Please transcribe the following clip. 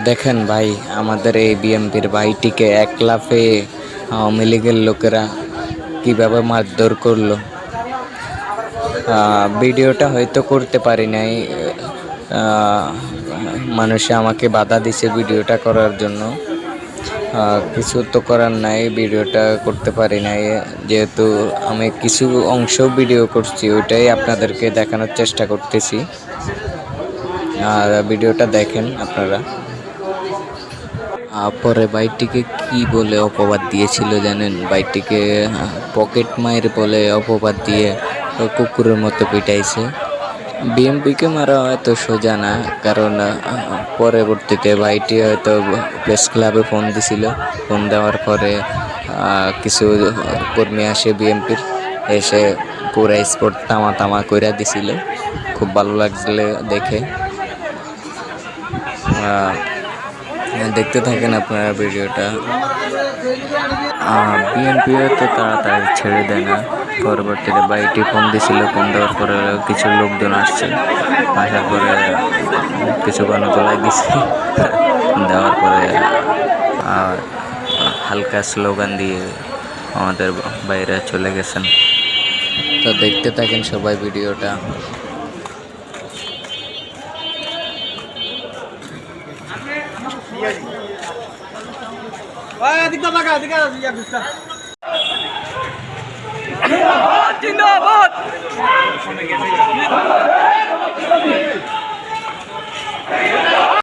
দেখেন ভাই, আমাদের এই বিএমপির ভাইটিকে এক লাফে আওয়ামী লীগের লোকেরা কীভাবে মারধর করলো। ভিডিওটা হয়তো করতে পারি নাই, আহ, মানুষে আমাকে বাধা দিছে ভিডিওটা করার জন্য। কিছু তো করার নাই, ভিডিওটা করতে পারি নাই, যেহেতু আমি কিছু অংশ ভিডিও করছি ওইটাই আপনাদেরকে দেখানোর চেষ্টা করতেছি। আর ভিডিওটা দেখেন আপনারা। পরে বাইকটিকে কি বলে অপবাদ দিয়েছিল জানেন? বাইকটিকে পকেট মায়ের বলে অপবাদ দিয়ে কুকুরের মতো পিটাইছে। বিএমপিকে মারা হয়তো সোজা না, কারণ পরবর্তীতে ভাইটি হয়তো প্রেস ক্লাবে ফোন দিছিল। ফোন দেওয়ার পরে কিছু কর্মী আসে বিএমপির, এসে পুরা স্পট তামা তামা কইরা দিছিল। খুব ভালো লাগছিল দেখে। দেখতে থাকেন আপনারা ভিডিওটা। বিএনপিও তো তাড়াতাড়ি ছেড়ে দেয় না। পরবর্তীতে বাইটি ফোন দিছিল, ফোন দেওয়ার পরে কিছু লোকজন আসছে, আসার পরে কিছু গণতলায় দিছে। দেওয়ার পরে হালকা স্লোগান দিয়ে আমাদের বাইরে চলে গেছেন। তো দেখতে থাকেন সবাই ভিডিওটা। জিন্দাবাদ।